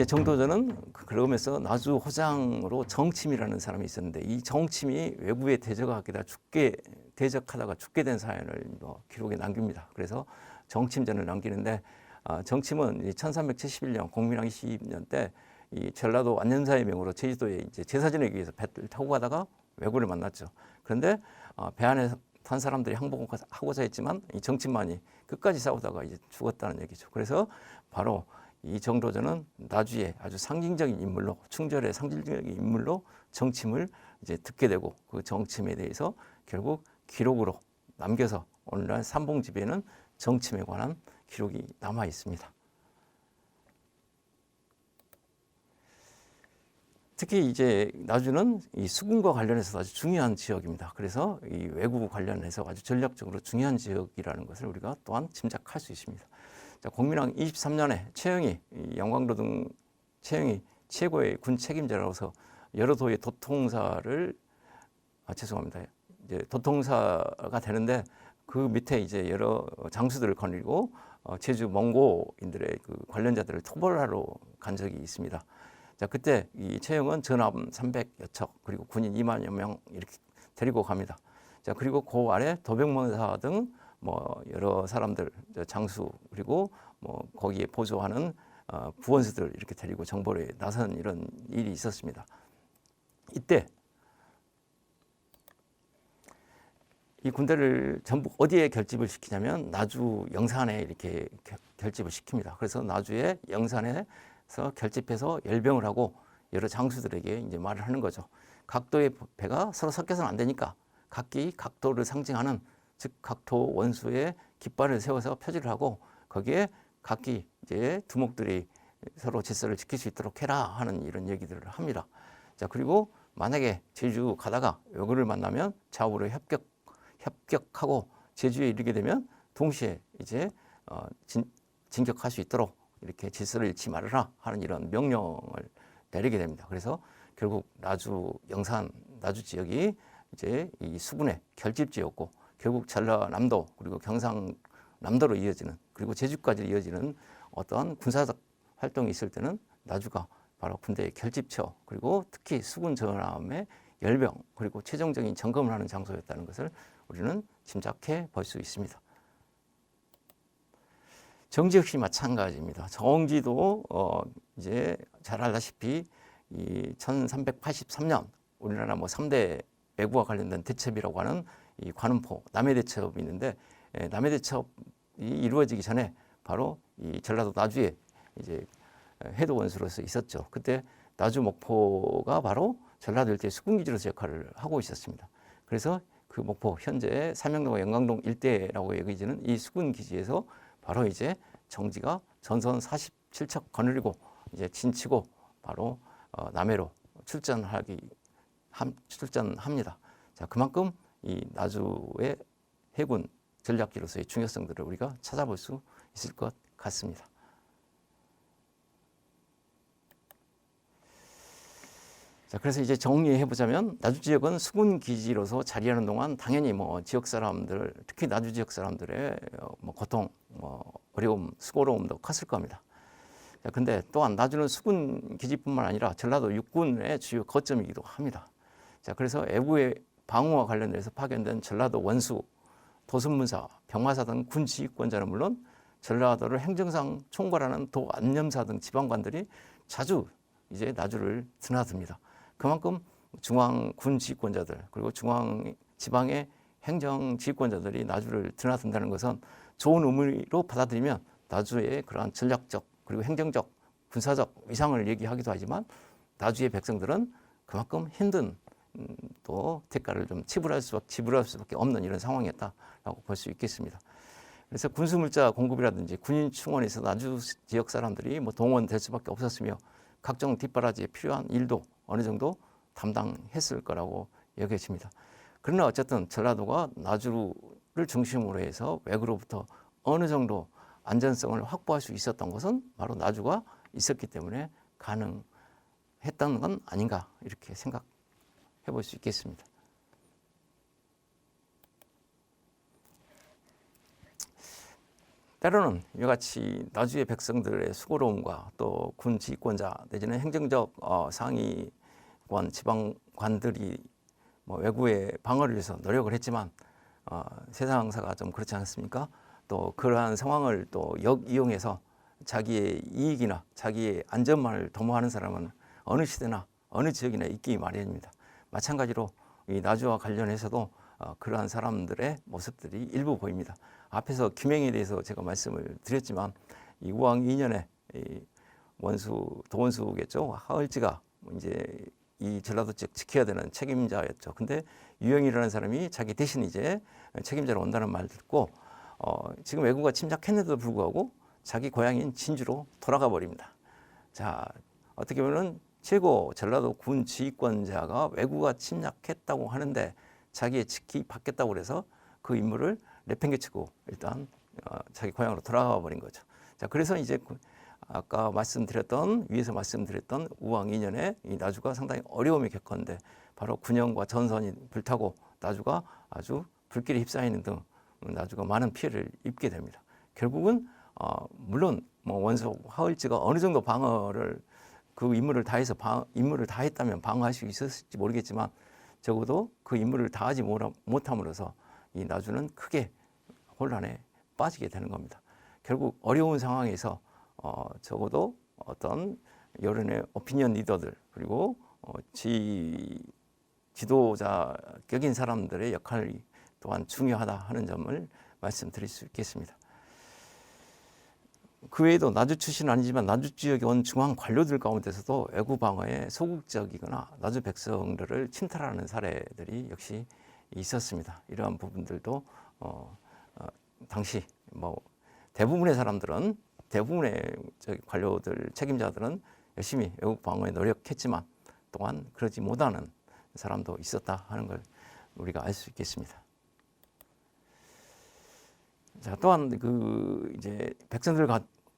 정도전은 그러면서 나주 호장으로 정침이라는 사람이 있었는데 이 정침이 외구에 대적하다가 죽게 된 사연을 기록에 남깁니다. 그래서 정침전을 남기는데 정침은 1371년 공민왕 20년 때 이 전라도 완년사의 명으로 제주도에 이제 제사 지내기 위해서 배를 타고 가다가 왜구를 만났죠. 그런데 배 안에 탄 사람들이 항복하고자 했지만 이 정침만이 끝까지 싸우다가 이제 죽었다는 얘기죠. 그래서 바로 이 정도전은 나주의 아주 상징적인 인물로, 충절의 상징적인 인물로 정침을 이제 듣게 되고 그 정침에 대해서 결국 기록으로 남겨서 오늘날 삼봉집에는 정침에 관한 기록이 남아 있습니다. 특히 이제 나주는 이 수군과 관련해서 아주 중요한 지역입니다. 그래서 이 왜구 관련해서 아주 전략적으로 중요한 지역이라는 것을 우리가 또한 짐작할 수 있습니다. 자, 공민왕 23년에 최영이 영광도 등 최영이 최고의 군 책임자로서 여러 도의 도통사를 죄송합니다. 이제 도통사가 되는데 그 밑에 이제 여러 장수들을 거느리고 제주 몽고인들의 그 관련자들을 토벌하러 간 적이 있습니다. 자, 그때 이 최영은 전함 300여 척 그리고 군인 2만여 명 이렇게 데리고 갑니다. 자, 그리고 그 아래 도병문사 등 뭐 여러 사람들 장수 그리고 뭐 거기에 보조하는 부원수들 이렇게 데리고 정벌에 나선 이런 일이 있었습니다. 이때 이 군대를 전부 어디에 결집을 시키냐면 나주 영산에 이렇게 결집을 시킵니다. 그래서 나주의 영산에서 결집해서 열병을 하고 여러 장수들에게 이제 말을 하는 거죠. 각도의 배가 서로 섞여서는 안 되니까 각기 각도를 상징하는 즉 각도 원수의 깃발을 세워서 표지를 하고 거기에 각기 이제 두목들이 서로 질서를 지킬 수 있도록 해라 하는 이런 얘기들을 합니다. 자, 그리고 만약에 제주 가다가 왜구를 만나면 좌우로 협격하고 제주에 이르게 되면 동시에 이제 진격할 수 있도록 이렇게 질서를 잃지 말아라 하는 이런 명령을 내리게 됩니다. 그래서 결국 나주 영산 나주 지역이 이제 이 수군의 결집지였고 결국 전라남도 그리고 경상남도로 이어지는 그리고 제주까지 이어지는 어떠한 군사적 활동이 있을 때는 나주가 바로 군대의 결집처 그리고 특히 수군 전함의 열병 그리고 최종적인 점검을 하는 장소였다는 것을 우리는 짐작해 볼 수 있습니다. 정지 역시 마찬가지입니다. 정지도 이제 잘 알다시피 이 1383년 우리나라 뭐 3대 왜구와 관련된 대첩이라고 하는 이 관음포 남해대첩이 있는데 남해대첩이 이루어지기 전에 바로 이 전라도 나주에 이제 해도 원수로서 있었죠. 그때 나주 목포가 바로 전라도 일대 수군기지로서 역할을 하고 있었습니다. 그래서 그 목포 현재 삼명동과 영광동 일대라고 여겨지는 이 수군기지에서 바로 이제 정지가 전선 47척 거느리고 이제 진치고 바로 남해로 출전합니다. 자, 그만큼 이 나주의 해군 전략기로서의 중요성들을 우리가 찾아볼 수 있을 것 같습니다. 자, 그래서 이제 정리해 보자면 나주 지역은 수군 기지로서 자리하는 동안 당연히 뭐 지역 사람들, 특히 나주 지역 사람들의 뭐 고통, 뭐 어려움, 수고로움도 컸을 겁니다. 자, 근데 또한 나주는 수군 기지뿐만 아니라 전라도 육군의 주요 거점이기도 합니다. 자, 그래서 애구의 방어와 관련해서 파견된 전라도 원수, 도순문사, 병마사 등 군 지휘권자는 물론 전라도를 행정상 총괄하는 도 안념사 등 지방관들이 자주 이제 나주를 드나듭니다. 그만큼 중앙 군 지휘권자들 그리고 중앙 지방의 행정 지휘권자들이 나주를 드나든다는 것은 좋은 의미로 받아들이면 나주의 그러한 전략적 그리고 행정적 군사적 위상을 얘기하기도 하지만 나주의 백성들은 그만큼 힘든 또 대가를 좀 지불할 수밖에 없는 이런 상황이었다라고 볼 수 있겠습니다. 그래서 군수물자 공급이라든지 군인 충원에서 나주 지역 사람들이 뭐 동원될 수밖에 없었으며 각종 뒷바라지에 필요한 일도 어느 정도 담당했을 거라고 여겨집니다. 그러나 어쨌든 전라도가 나주를 중심으로 해서 왜구로부터 어느 정도 안전성을 확보할 수 있었던 것은 바로 나주가 있었기 때문에 가능했던 건 아닌가 이렇게 생각해 볼 수 있겠습니다. 때로는 이와 같이 나주의 백성들의 수고로움과 또 군 지휘권자 내지는 행정적 상위권 지방관들이 뭐 외구의 방어를 위해서 노력을 했지만 세상사가 좀 그렇지 않습니까? 또 그러한 상황을 또 역이용해서 자기의 이익이나 자기의 안전만을 도모하는 사람은 어느 시대나 어느 지역이나 있기 마련입니다. 마찬가지로 이 나주와 관련해서도 그러한 사람들의 모습들이 일부 보입니다. 앞에서 김행에 대해서 제가 말씀을 드렸지만 이 우왕 2년에 이 원수 도원수겠죠. 하을지가 이제 이 전라도 쪽 지켜야 되는 책임자였죠. 근데 유영이라는 사람이 자기 대신 이제 책임자로 온다는 말을 듣고 지금 왜구가 침략했는데도 불구하고 자기 고향인 진주로 돌아가 버립니다. 자, 어떻게 보면 최고 전라도 군 지휘권자가 왜구가 침략했다고 하는데 자기의 직위 받겠다고 그래서 그 임무를 내팽개치고 일단 자기 고향으로 돌아가 버린 거죠. 자, 그래서 이제 아까 위에서 말씀드렸던 우왕 2년에 이 나주가 상당히 어려움을 겪었는데 바로 군영과 전선이 불타고 나주가 아주 불길에 휩싸이는 등 나주가 많은 피해를 입게 됩니다. 결국은 물론 뭐 원소 하을지가 어느 정도 방어를 그 임무를 다했다면 방어할 수 있었을지 모르겠지만 적어도 그 임무를 다하지 못함으로써 이 나주는 크게 혼란에 빠지게 되는 겁니다. 결국 어려운 상황에서 적어도 어떤 여론의 오피니언 리더들 그리고 지도자격인 사람들의 역할이 또한 중요하다 하는 점을 말씀드릴 수 있겠습니다. 그 외에도 나주 출신은 아니지만 나주 지역에 온 중앙 관료들 가운데서도 왜구 방어에 소극적이거나 나주 백성들을 침탈하는 사례들이 역시 있었습니다. 이러한 부분들도 당시 뭐 대부분의 관료들 책임자들은 열심히 왜구 방어에 노력했지만 또한 그러지 못하는 사람도 있었다 하는 걸 우리가 알 수 있겠습니다. 자, 또한 이제 백성들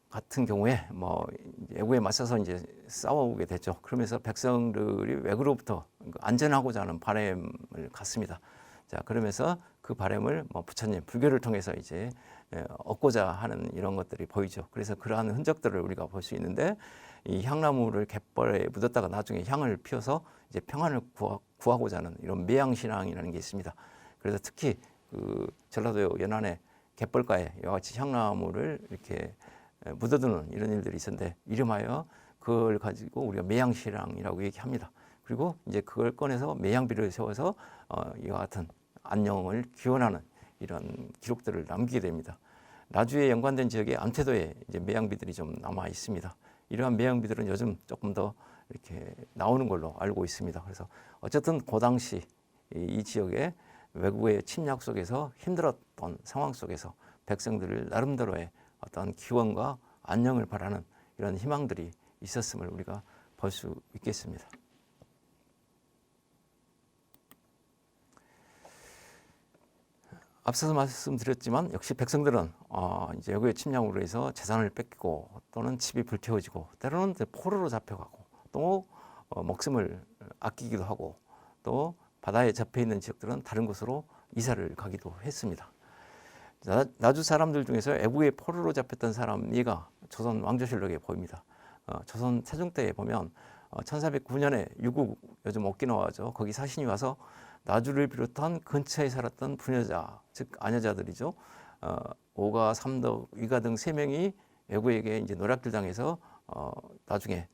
같은 경우에 뭐 왜구에 맞서서 이제 싸우게 됐죠. 그러면서 백성들이 왜구로부터 안전하고자 하는 바람을 갖습니다. 자, 그러면서 그 바람을 뭐 부처님 불교를 통해서 이제 얻고자 하는 이런 것들이 보이죠. 그래서 그러한 흔적들을 우리가 볼 수 있는데 이 향나무를 갯벌에 묻었다가 나중에 향을 피워서 이제 평안을 구하고자 하는 이런 매양신앙이라는 게 있습니다. 그래서 특히 그 전라도 연안에 갯벌가에 이와 같이 향나무를 이렇게 묻어두는 이런 일들이 있었는데 이름하여 그걸 가지고 우리가 매양신앙이라고 얘기합니다. 그리고 이제 그걸 꺼내서 매양비를 세워서 이와 같은 안녕을 기원하는 이런 기록들을 남기게 됩니다. 나주에 연관된 지역에 암태도에 이제 매양비들이 좀 남아 있습니다. 이러한 매양비들은 요즘 조금 더 이렇게 나오는 걸로 알고 있습니다. 그래서 어쨌든 그 당시 이 지역에 외국의 침략 속에서 힘들었던 상황 속에서 백성들을 나름대로의 어떤 기원과 안녕을 바라는 이런 희망들이 있었음을 우리가 볼 수 있겠습니다. 앞서서 말씀드렸지만 역시 백성들은 이제 외국의 침략으로 해서 재산을 뺏기고 또는 집이 불태워지고 때로는 포로로 잡혀가고 또 목숨을 아끼기도 하고 또 바다에 접해 있는 지역들은 다른 곳으로 이사를 가기도 했습니다. 나주 사람들 중에서 애국의 포로로 잡혔던 사람 예가 조선 왕조실록에 보입니다. 조선 태종 때에 보면 1409년에 유국 요즘 오키나와죠. 거기 사신이 와서 나주를 비롯한 근처에 살았던 부녀자, 즉 아녀자들이죠. 오가, 삼덕, 위가 등 3명이 외구에게 이제 노략질 당해서 나중에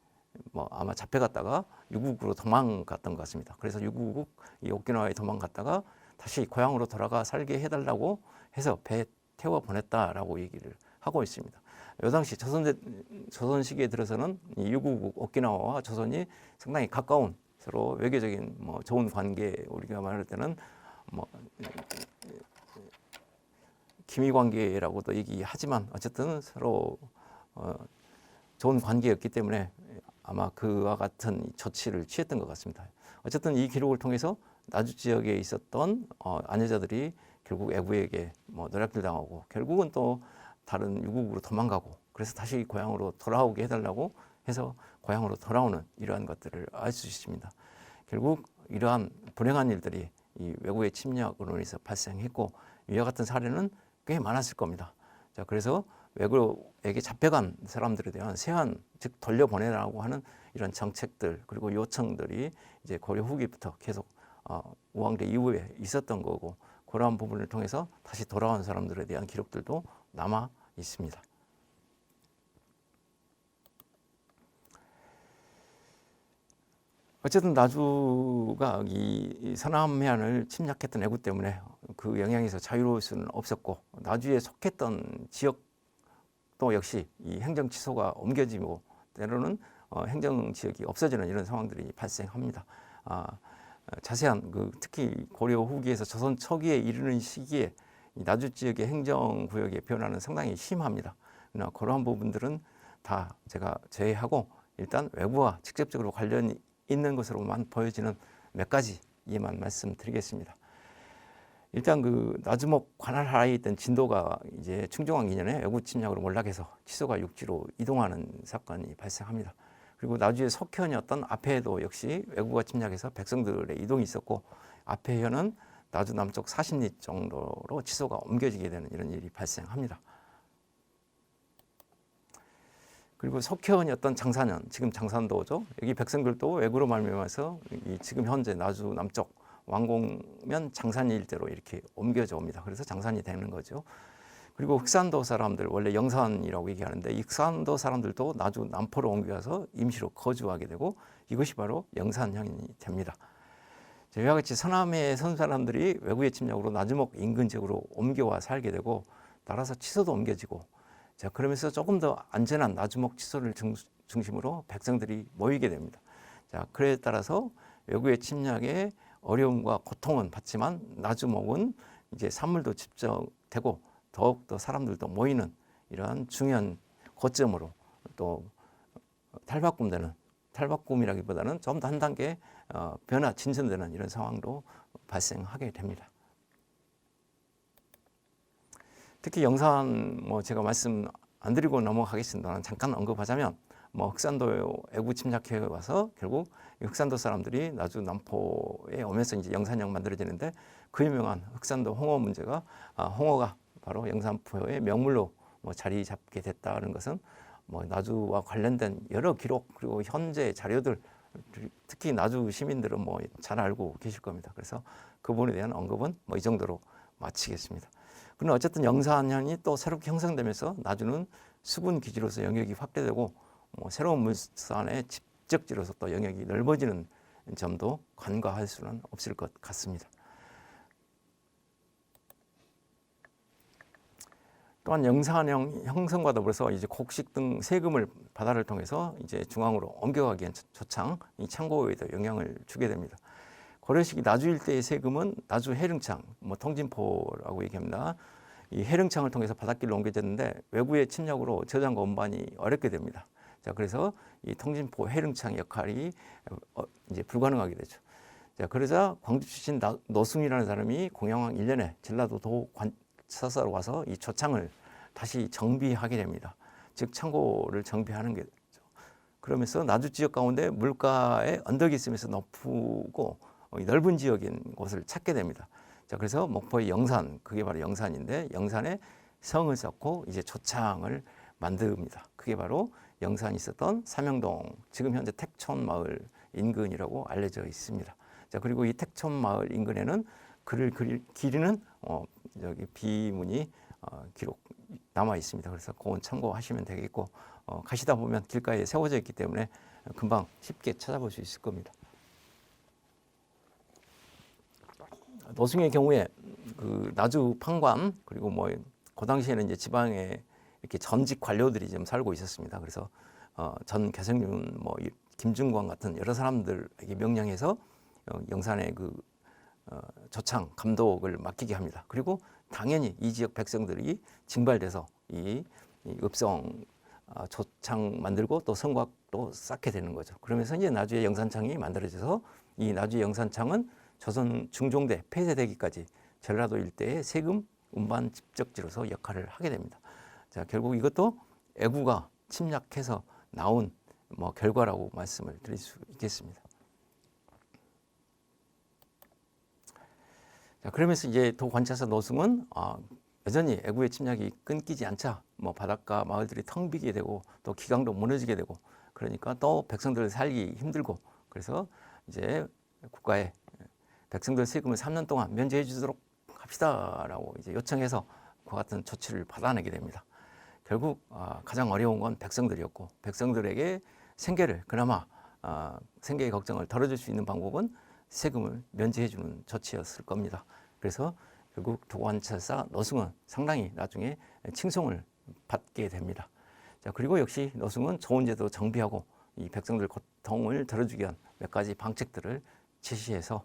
뭐 아마 잡혀갔다가 유국으로 도망갔던 것 같습니다. 그래서 유국 이 오키나와에 도망갔다가 다시 고향으로 돌아가 살게 해달라고 해서 배에 태워 보냈다라고 얘기를 하고 있습니다. 이 당시 조선 시기에 들어서는 이 유국 오키나와와 조선이 상당히 가까운 서로 외교적인 뭐 좋은 관계, 우리가 말할 때는 뭐 기미 관계라고도 얘기하지만 어쨌든 서로 좋은 관계였기 때문에 아마 그와 같은 조치를 취했던 것 같습니다. 어쨌든 이 기록을 통해서 나주 지역에 있었던 아녀자들이 결국 애구에게 뭐 노략질 당하고 결국은 또 다른 유국으로 도망가고 그래서 다시 고향으로 돌아오게 해달라고 해서 고향으로 돌아오는 이러한 것들을 알 수 있습니다. 결국 이러한 불행한 일들이 이 외국의 침략으로 인해서 발생했고 이와 같은 사례는 꽤 많았을 겁니다. 자, 그래서 외국에게 잡혀간 사람들에 대한 세환, 즉 돌려보내라고 하는 이런 정책들 그리고 요청들이 이제 고려 후기부터 계속 우왕대 이후에 있었던 거고, 그러한 부분을 통해서 다시 돌아온 사람들에 대한 기록들도 남아 있습니다. 어쨌든 나주가 이 서남해안을 침략했던 애국 때문에 그 영향에서 자유로울 수는 없었고, 나주에 속했던 지역도 역시 이 행정 취소가 옮겨지고 때로는 행정 지역이 없어지는 이런 상황들이 발생합니다. 자세한 특히 고려 후기에서 조선 초기에 이르는 시기에 이 나주 지역의 행정 구역의 변화는 상당히 심합니다. 그러나 그러한 부분들은 다 제가 제외하고 일단 외부와 직접적으로 관련이 있는 것으로만 보여지는 몇 가지 예만 말씀드리겠습니다. 일단 나주목 관할하에 있던 진도가 이제 충종왕 2년에 외구 침략으로 몰락해서 치소가 육지로 이동하는 사건이 발생합니다. 그리고 나주의 석현이었던 앞해도 역시 외구가 침략해서 백성들의 이동이 있었고, 앞해현은 나주 남쪽 40리 정도로 치소가 옮겨지게 되는 이런 일이 발생합니다. 그리고 석현이었던 장산현, 지금 장산도죠. 여기 백성들도 외구로 말미암아서 지금 현재 나주 남쪽 왕공면 장산이 일대로 이렇게 옮겨져 옵니다. 그래서 장산이 되는 거죠. 그리고 흑산도 사람들, 원래 영산이라고 얘기하는데 이 흑산도 사람들도 나주 남포로 옮겨와서 임시로 거주하게 되고, 이것이 바로 영산현이 됩니다. 이와 같이 서남의 선 사람들이 외구의 침략으로 나주목 인근 지역으로 옮겨와 살게 되고, 따라서 치소도 옮겨지고, 자, 그러면서 조금 더 안전한 나주목 치소를 중심으로 백성들이 모이게 됩니다. 자, 그에 따라서 외구의 침략에 어려움과 고통은 받지만 나주목은 이제 산물도 집적되고 더욱더 사람들도 모이는 이러한 중요한 고점으로 또 탈바꿈되는, 탈바꿈이라기보다는 좀 더 한 단계 변화, 진전되는 이런 상황도 발생하게 됩니다. 특히 영산 제가 말씀 안 드리고 넘어가겠습니다만 잠깐 언급하자면 흑산도 애구 침략해 와서 결국 흑산도 사람들이 나주 남포에 오면서 이제 영산역 만들어지는데, 그 유명한 흑산도 홍어 문제가 홍어가 바로 영산포의 명물로 자리 잡게 됐다는 것은 나주와 관련된 여러 기록 그리고 현재 자료들, 특히 나주 시민들은 잘 알고 계실 겁니다. 그래서 그 부분에 대한 언급은 이 정도로 마치겠습니다. 그러나 어쨌든 영산현이 또 새롭게 형성되면서 나주는 수군 기지로서 영역이 확대되고 새로운 물산의 집적지로서 또 영역이 넓어지는 점도 간과할 수는 없을 것 같습니다. 또한 영산형 형성과 더불어서 이제 곡식 등 세금을 바다를 통해서 이제 중앙으로 옮겨가기 위한 조창, 이 창고에도 영향을 주게 됩니다. 고려시기 나주 일대의 세금은 나주 해릉창, 통진포라고 얘기합니다. 이 해릉창을 통해서 바닷길로 옮겨졌는데 외구의 침략으로 저장과 운반이 어렵게 됩니다. 자, 그래서 이 통진포 해릉창 역할이 이제 불가능하게 되죠. 자, 그러자 광주 출신 노승이라는 사람이 공양왕 1년에 전라도 도관사사로 와서 이 조창을 다시 정비하게 됩니다. 즉 창고를 정비하는 게 되죠. 그러면서 나주 지역 가운데 물가에 언덕이 있으면서 높고 넓은 지역인 곳을 찾게 됩니다. 자, 그래서 목포의 영산, 그게 바로 영산인데 영산에 성을 쌓고 이제 조창을 만듭니다. 그게 바로 영산이 있었던 삼영동, 지금 현재 택촌마을 인근이라고 알려져 있습니다. 자, 그리고 이 택촌마을 인근에는 글을 기리는 여기 비문이 기록 남아 있습니다. 그래서 그건 참고하시면 되겠고, 가시다 보면 길가에 세워져 있기 때문에 금방 쉽게 찾아볼 수 있을 겁니다. 노승의 경우에 나주 판관, 그리고 그 당시에는 이제 지방에 이렇게 전직 관료들이 좀 살고 있었습니다. 그래서 전 개성윤, 김중광 같은 여러 사람들에게 명령해서 영산의 조창 감독을 맡기게 합니다. 그리고 당연히 이 지역 백성들이 징발돼서 이 읍성 조창 만들고 또 성곽도 쌓게 되는 거죠. 그러면서 이제 나주의 영산창이 만들어져서 이 나주의 영산창은 조선 중종대 폐쇄되기까지 전라도 일대의 세금 운반 집적지로서 역할을 하게 됩니다. 자, 결국 이것도 애구가 침략해서 나온 결과라고 말씀을 드릴 수 있겠습니다. 자, 그러면서 이제 도관찰사 노승은 여전히 애국의 침략이 끊기지 않자 뭐 바닷가 마을들이 텅 비게 되고 또 기강도 무너지게 되고 그러니까 또 백성들 살기 힘들고 그래서 이제 국가에 백성들 세금을 3년 동안 면제해 주도록 합시다라고 이제 요청해서 그와 같은 조치를 받아내게 됩니다. 결국 가장 어려운 건 백성들이었고 백성들에게 생계를 그나마 생계의 걱정을 덜어줄 수 있는 방법은 세금을 면제해 주는 조치였을 겁니다. 그래서 결국 도관찰사 노승은 상당히 나중에 칭송을 받게 됩니다. 자, 그리고 역시 노승은 좋은 제도 정비하고 이 백성들 고통을 덜어주기 위한 몇 가지 방책들을 제시해서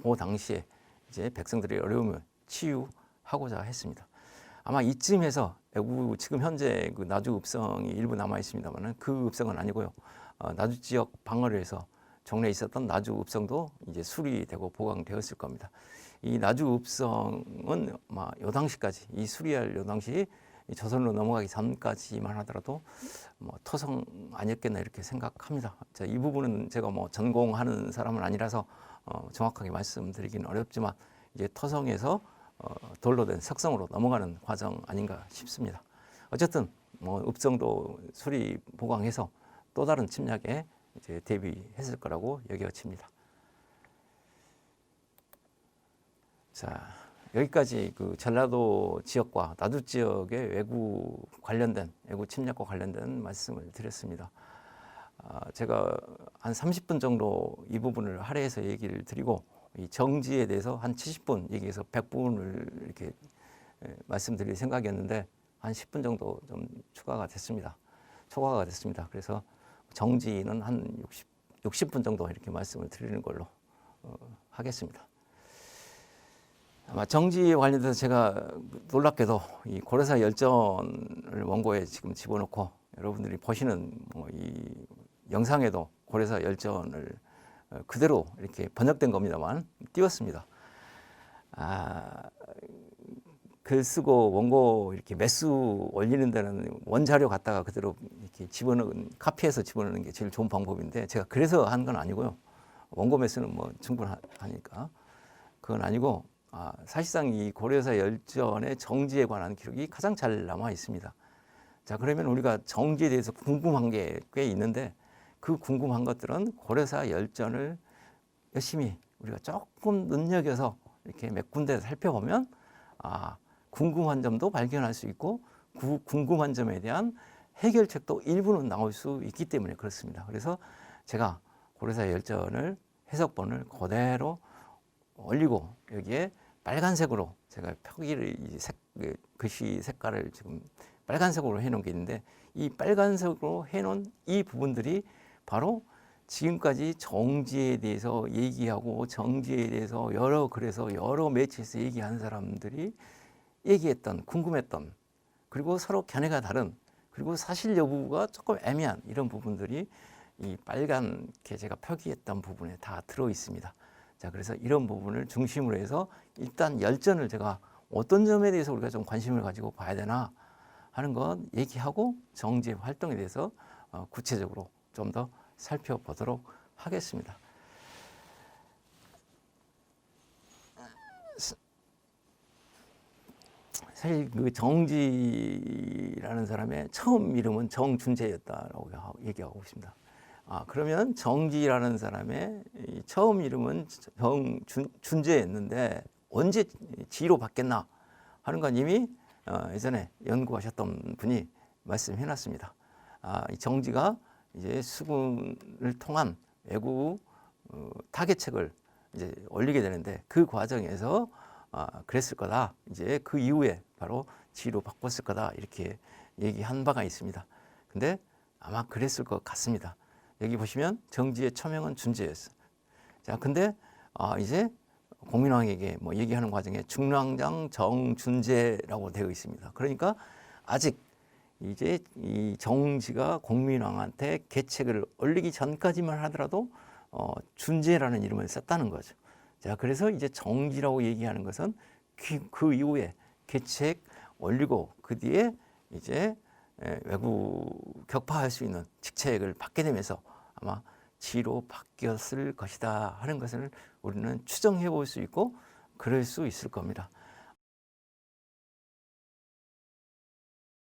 그 당시에 이제 백성들의 어려움을 치유하고자 했습니다. 아마 이쯤에서 애국 지금 현재 그 나주 읍성이 일부 남아 있습니다만은 그 읍성은 아니고요. 나주 지역 방어를 해서 정례에 있었던 나주 읍성도 이제 수리되고 보강되었을 겁니다. 이 나주 읍성은 요 당시까지 이 수리할 요 당시 조선으로 넘어가기 전까지만 하더라도 뭐 토성 아니었겠나 이렇게 생각합니다. 자, 이 부분은 제가 뭐 전공하는 사람은 아니라서 정확하게 말씀드리기는 어렵지만 이제 토성에서 돌로 된 석성으로 넘어가는 과정 아닌가 싶습니다. 어쨌든 뭐 읍성도 수리 보강해서 또 다른 침략에 이제 대비했을 거라고 여겨집니다. 자, 여기까지 그 전라도 지역과 나주 지역의 외구 관련된 외구 침략과 관련된 말씀을 드렸습니다. 제가 한 30분 정도 이 부분을 할애해서 얘기를 드리고 이 정지에 대해서 한 70분 얘기해서 100분을 이렇게 말씀드릴 생각이었는데 한 10분 정도 좀 초과가 됐습니다. 그래서 정지는 한 60분 정도 이렇게 말씀을 드리는 걸로 하겠습니다. 아마 정지에 관련해서 제가 놀랍게도 이 고려사 열전을 원고에 지금 집어넣고 여러분들이 보시는 뭐 이 영상에도 고려사 열전을 그대로 이렇게 번역된 겁니다만 띄웠습니다. 글 쓰고 원고 이렇게 매수 올리는 데는 원자료 갖다가 그대로 이렇게 집어넣은 카피해서 집어넣는 게 제일 좋은 방법인데 제가 그래서 한 건 아니고요. 원고 매수는 뭐 충분하니까 그건 아니고 사실상 이 고려사 열전의 정지에 관한 기록이 가장 잘 남아 있습니다. 자, 그러면 우리가 정지에 대해서 궁금한 게 꽤 있는데 그 궁금한 것들은 고려사 열전을 열심히 우리가 조금 눈여겨서 이렇게 몇 군데 살펴보면 궁금한 점도 발견할 수 있고 그 궁금한 점에 대한 해결책도 일부는 나올 수 있기 때문에 그렇습니다. 그래서 제가 고려사 열전을 해석본을 그대로 올리고 여기에 빨간색으로 제가 표기를 글씨 색깔을 지금 빨간색으로 해놓은 게 있는데 이 빨간색으로 해놓은 이 부분들이 바로 지금까지 정지에 대해서 얘기하고 정지에 대해서 여러 글에서 여러 매체에서 얘기한 사람들이 얘기했던 궁금했던 그리고 서로 견해가 다른 그리고 사실 여부가 조금 애매한 이런 부분들이 이 빨갛게 제가 표기했던 부분에 다 들어 있습니다. 자, 그래서 이런 부분을 중심으로 해서 일단 열전을 제가 어떤 점에 대해서 우리가 좀 관심을 가지고 봐야 되나 하는 건 얘기하고 정지 활동에 대해서 구체적으로 좀 더 살펴보도록 하겠습니다. 사실 그 정지라는 사람의 처음 이름은 정준재였다라고 얘기하고 있습니다. 그러면 정지라는 사람의 처음 이름은 정준재였는데 언제 지로 바뀌었나 하는 건 이미 예전에 연구하셨던 분이 말씀해 놨습니다. 이 정지가 이제 수군을 통한 외국 타개책을 이제 올리게 되는데 그 과정에서 그랬을 거다. 이제 그 이후에 바로 지로 바꿨을 거다. 이렇게 얘기한 바가 있습니다. 근데 아마 그랬을 것 같습니다. 여기 보시면 정지의 처명은 준재였어요. 자, 근데 이제 공민왕에게 뭐 얘기하는 과정에 중랑장 정준재라고 되어 있습니다. 그러니까 아직 이제 이 정지가 공민왕한테 계책을 올리기 전까지만 하더라도 준재라는 이름을 썼다는 거죠. 자, 그래서 이제 정지라고 얘기하는 것은 그 이후에 계책 올리고 그 뒤에 이제 외국 격파할 수 있는 직책을 받게 되면서 아마 지로 바뀌었을 것이다 하는 것을 우리는 추정해 볼 수 있고 그럴 수 있을 겁니다.